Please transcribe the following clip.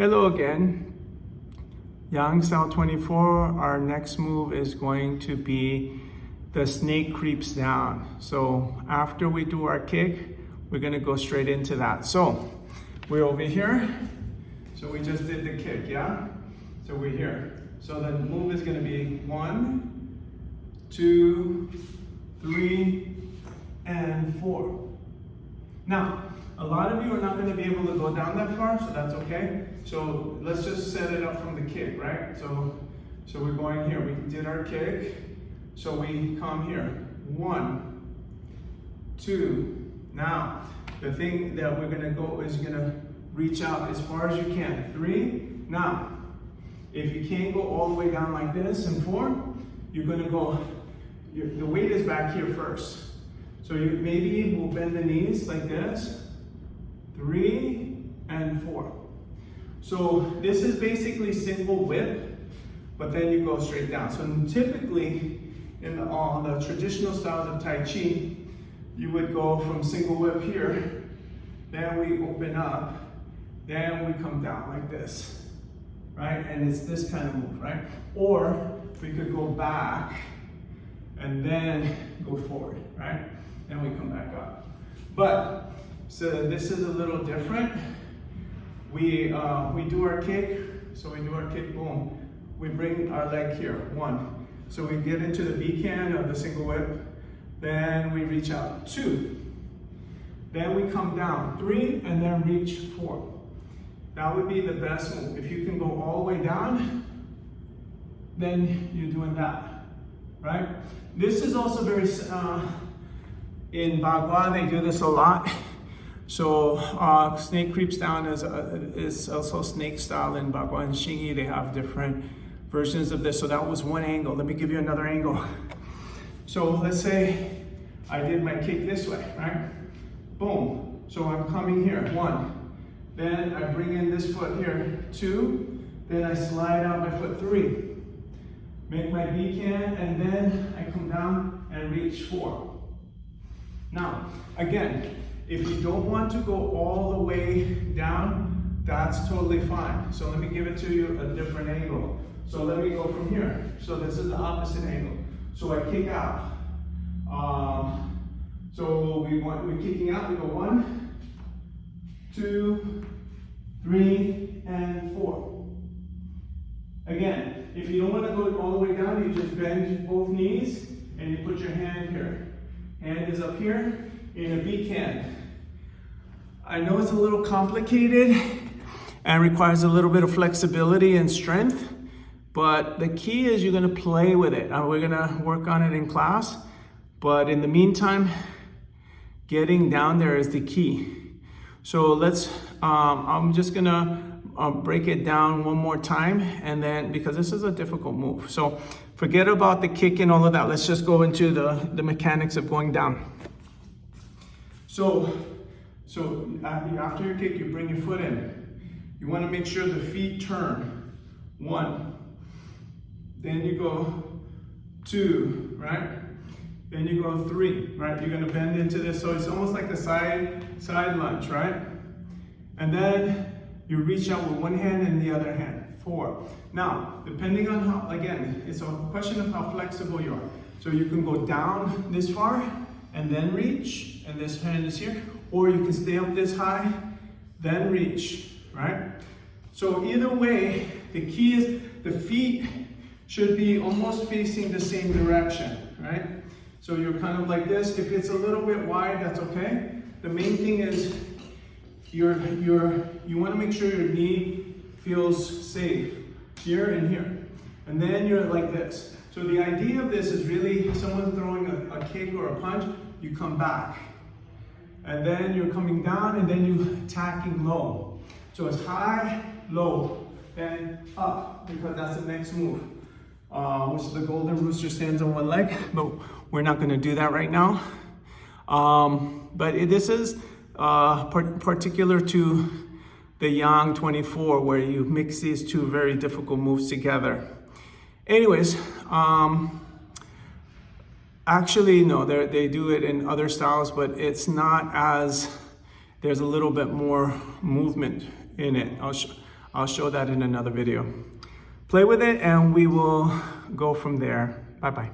Hello again. Yang style 24, our next move is going to be the snake creeps down. So after we do our kick, we're gonna go straight into that. So we're over here. So we just did the kick, yeah? So we're here. So the move is gonna be 1, 2, 3, and 4. Now, a lot of you are not going to be able to go down that far, so that's okay. So let's just set it up from the kick, right? So we're going here. We did our kick. So we come here. 1, 2. Now, the thing that we're going to go is going to reach out as far as you can. 3. Now, if you can't go all the way down like this, and 4, you're going to go, the weight is back here first. So you maybe will bend the knees like this. 3 and 4. So this is basically single whip, but then you go straight down. So typically in the traditional styles of Tai Chi, you would go from single whip here, then we open up, then we come down like this, right? And it's this kind of move, right? Or we could go back and then go forward, right? Then we come back up. But so this is a little different. We do our kick. So we do our kick, boom. We bring our leg here, 1. So we get into the B-can of the single whip. Then we reach out, 2. Then we come down, 3, and then reach 4. That would be the best move. If you can go all the way down, then you're doing that, right? This is also very, in Bagua, they do this a lot. So snake creeps down is also snake style in Bagua and Xingyi. They have different versions of this. So that was one angle. Let me give you another angle. So let's say I did my kick this way, right? Boom. So I'm coming here, 1. Then I bring in this foot here, 2. Then I slide out my foot, 3. Make my B-can, and then I come down and reach 4. Now, again, if you don't want to go all the way down, that's totally fine. So let me give it to you a different angle. So let me go from here. So this is the opposite angle. So I kick out. So we're kicking out. We go 1, 2, 3, and 4. Again, if you don't want to go all the way down, you just bend both knees and you put your hand here. Hand is up here in a B-can. I know it's a little complicated and requires a little bit of flexibility and strength, but the key is you're gonna play with it. We're gonna work on it in class, but in the meantime, getting down there is the key. So I'm just gonna break it down one more time, and then, because this is a difficult move. So forget about the kick and all of that. Let's just go into the mechanics of going down. So after your kick, you bring your foot in. You want to make sure the feet turn. 1. Then you go 2, right? Then you go 3, right? You're going to bend into this. So it's almost like a side lunge, right? And then you reach out with one hand and the other hand. 4. Now, depending on how, again, it's a question of how flexible you are. So you can go down this far and then reach, and this hand is here. Or you can stay up this high, then reach, right? So either way, the key is the feet should be almost facing the same direction, right? So you're kind of like this. If it's a little bit wide, that's okay. The main thing is you want to make sure your knee feels safe here and here. And then you're like this. So the idea of this is really someone throwing a kick or a punch, you come back. And then you're coming down, and then you're attacking low. So it's high, low, then up, because that's the next move. Which the golden rooster stands on one leg, but we're not gonna do that right now. But this is particular to the Yang 24, where you mix these two very difficult moves together. Anyways, actually, no, they do it in other styles, but it's not as, there's a little bit more movement in it. I'll show that in another video. Play with it and we will go from there. Bye-bye.